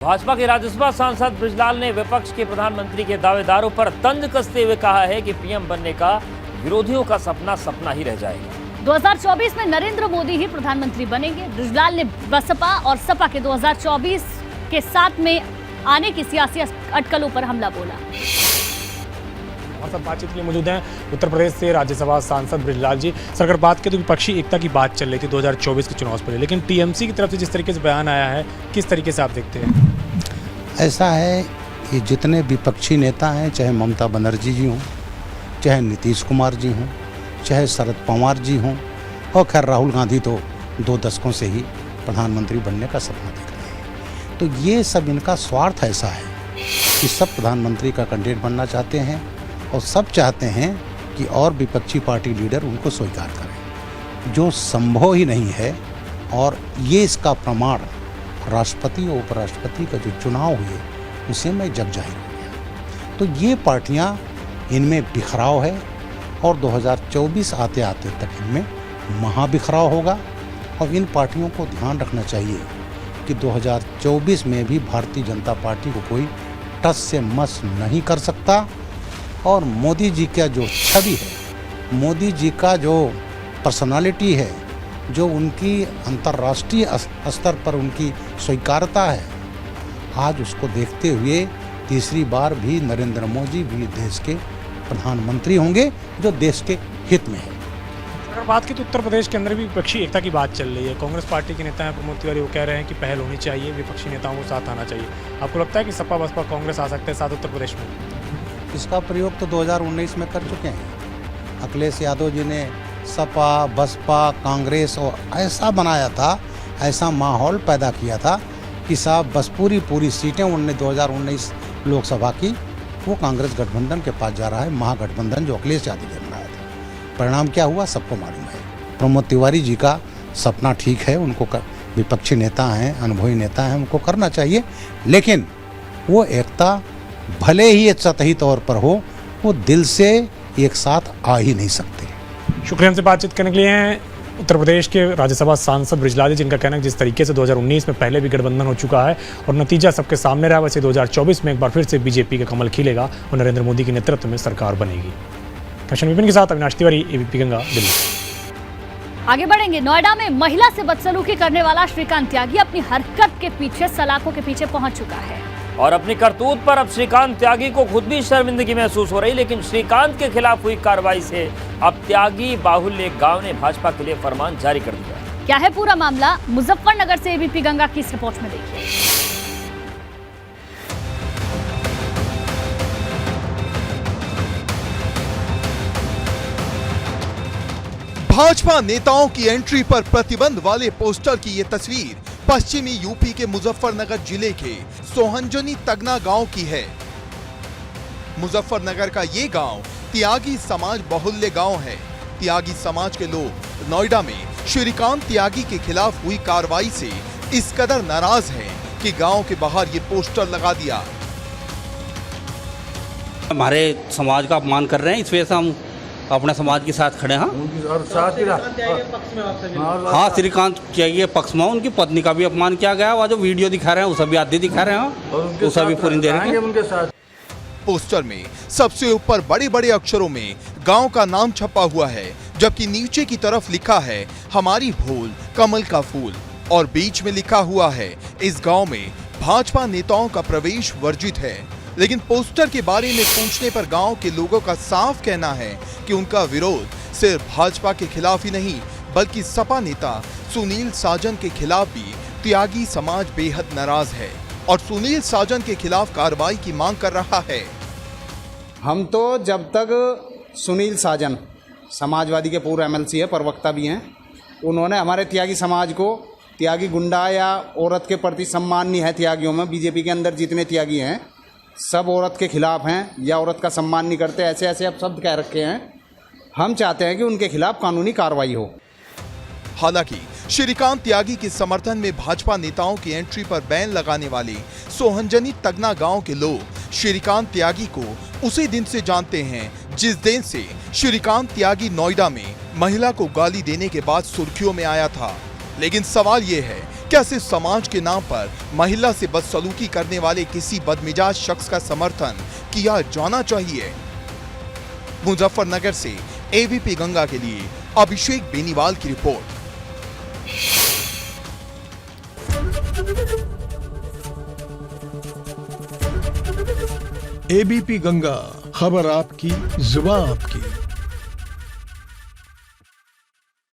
भाजपा के राज्यसभा सांसद बृजलाल ने विपक्ष के प्रधानमंत्री के दावेदारों पर तंज कसते हुए कहा है कि पीएम बनने का विरोधियों का सपना सपना ही रह जाएगा। 2024 में नरेंद्र मोदी ही प्रधानमंत्री बनेंगे। बृजलाल ने बसपा और सपा के 2024 के साथ में आने की सियासी अटकलों पर हमला बोला। हमारे साथ बातचीत के लिए मौजूद हैं उत्तर प्रदेश से राज्यसभा सांसद बृजलाल जी। सर, अगर बात करें तो विपक्षी एकता की बात चल रही थी 2024 के चुनाव पर, लेकिन टीएमसी की तरफ से जिस तरीके से बयान आया है, किस तरीके से आप देखते हैं? ऐसा है कि जितने विपक्षी नेता हैं, चाहे ममता बनर्जी जी हों, चाहे नीतीश कुमार जी हों, चाहे शरद पवार जी हों, और खैर राहुल गांधी तो 2 दशकों से ही प्रधानमंत्री बनने का सपना देख रहे हैं, तो ये सब इनका स्वार्थ ऐसा है कि सब प्रधानमंत्री का कैंडिडेट बनना चाहते हैं और सब चाहते हैं कि और विपक्षी पार्टी लीडर उनको स्वीकार करें, जो संभव ही नहीं है। और ये इसका प्रमाण राष्ट्रपति और उपराष्ट्रपति का जो चुनाव हुए उसे में जग जाहिर हो गया। तो ये पार्टियां, इनमें बिखराव है और 2024 आते आते तक इनमें महाबिखराव होगा। और इन पार्टियों को ध्यान रखना चाहिए कि 2024 में भी भारतीय जनता पार्टी को कोई टस से मस नहीं कर सकता। और मोदी जी का जो छवि है, मोदी जी का जो पर्सनालिटी है, जो उनकी अंतर्राष्ट्रीय स्तर पर उनकी स्वीकार्यता है, आज उसको देखते हुए तीसरी बार भी नरेंद्र मोदी भी देश के प्रधानमंत्री होंगे, जो देश के हित में है। अगर बात की तो उत्तर प्रदेश के अंदर भी विपक्षी एकता की बात चल रही है। कांग्रेस पार्टी के नेता हैं प्रमोद तिवारी, वो कह रहे हैं कि पहल होनी चाहिए, विपक्षी नेताओं को साथ आना चाहिए। आपको लगता है कि सपा बसपा कांग्रेस आ सकते हैं साथ उत्तर प्रदेश में? इसका प्रयोग तो 2019 में कर चुके हैं। अखिलेश यादव जी ने सपा बसपा कांग्रेस और ऐसा बनाया था, ऐसा माहौल पैदा किया था कि साहब बस पूरी सीटें उन्होंने 2019 लोकसभा की वो कांग्रेस गठबंधन के पास जा रहा है, महागठबंधन जो अखिलेश यादव ने बनाया था। परिणाम क्या हुआ सबको मालूम है। प्रमोद तिवारी जी का सपना ठीक है, उनको विपक्षी नेता हैं, अनुभवी नेता हैं, उनको करना चाहिए, लेकिन वो एकता भले ही एक सतही तौर पर हो, वो दिल से एक साथ आ ही नहीं सकते। शुक्रिया हमसे बातचीत करने के लिए हैं उत्तर प्रदेश के राज्यसभा सांसद बृजलाल जी, जिनका कहना है जिस तरीके से 2019 में पहले भी गठबंधन हो चुका है और नतीजा सबके सामने रहा, वैसे 2024 में एक बार फिर से बीजेपी का कमल खिलेगा और नरेंद्र मोदी के नेतृत्व में सरकार बनेगी। कैप्टन विपिन के साथ अविनाश तिवारी, एबीपी गंगा, दिल्ली। आगे बढ़ेंगे। नोएडा में महिला से बदसलूकी करने वाला श्रीकांत त्यागी अपनी हरकत के पीछे सलाखों के पीछे पहुंच चुका है और अपनी करतूत पर अब श्रीकांत त्यागी को खुद भी शर्मिंदगी महसूस हो रही। लेकिन श्रीकांत के खिलाफ हुई कार्रवाई से अब त्यागी बाहुल्य गांव ने भाजपा के लिए फरमान जारी कर दिया। क्या है पूरा मामला, मुजफ्फरनगर से एबीपी गंगा की इस रिपोर्ट में देखिए। भाजपा नेताओं की एंट्री पर प्रतिबंध वाले पोस्टर की ये तस्वीर पश्चिमी यूपी के मुजफ्फरनगर जिले के सोहंजनी तगना गांव की है। मुजफ्फरनगर का ये गांव त्यागी समाज बहुल्य गांव है। त्यागी समाज के लोग नोएडा में श्रीकांत त्यागी के खिलाफ हुई कार्रवाई से इस कदर नाराज हैं कि गांव के बाहर ये पोस्टर लगा दिया। हमारे समाज का अपमान कर रहे हैं, इस वजह से हम अपने समाज के साथ खड़े हैं। हाँ, श्रीकांत त्यागी पक्ष में उनकी पत्नी का भी अपमान किया गया। वह जो वीडियो दिखा रहे हैं उसे भी आदि दिखा रहे हैं, उसे भी पूरी दे रहे हैं। पोस्टर में सबसे ऊपर बड़े बड़े अक्षरों में गांव का नाम छपा हुआ है, जबकि नीचे की तरफ लिखा है हमारी भूल कमल का फूल, और बीच में लिखा हुआ है इस गांव में भाजपा नेताओं का प्रवेश वर्जित है। लेकिन पोस्टर के बारे में पूछने पर गांव के लोगों का साफ कहना है कि उनका विरोध सिर्फ भाजपा के खिलाफ ही नहीं, बल्कि सपा नेता सुनील साजन के खिलाफ भी त्यागी समाज बेहद नाराज है और सुनील साजन के खिलाफ कार्रवाई की मांग कर रहा है। हम तो जब तक सुनील साजन समाजवादी के पूर्व एमएलसी है, प्रवक्ता भी हैं, उन्होंने हमारे त्यागी समाज को, त्यागी गुंडा या औरत के प्रति सम्मान नहीं है त्यागियों में, बीजेपी के अंदर जितने त्यागी हैं सब औरत के खिलाफ हैं या औरत का सम्मान नहीं करते, ऐसे ऐसे अब शब्द कह रखे हैं। हम चाहते हैं कि उनके खिलाफ कानूनी कार्रवाई हो। हालांकि श्रीकांत त्यागी के समर्थन में भाजपा नेताओं की एंट्री पर बैन लगाने वाले सोहंजनी तगना गांव के लोग श्रीकांत त्यागी को उसी दिन से जानते हैं जिस दिन से श्रीकांत त्यागी नोएडा में महिला को गाली देने के बाद सुर्खियों में आया था। लेकिन सवाल ये है क्या सिर्फ समाज के नाम पर महिला से बदसलूकी करने वाले किसी बदमिजाज शख्स का समर्थन किया जाना चाहिए? मुजफ्फरनगर से एबीपी गंगा के लिए अभिषेक बेनीवाल की रिपोर्ट। एबीपी गंगा, खबर आपकी, जुबान आपकी।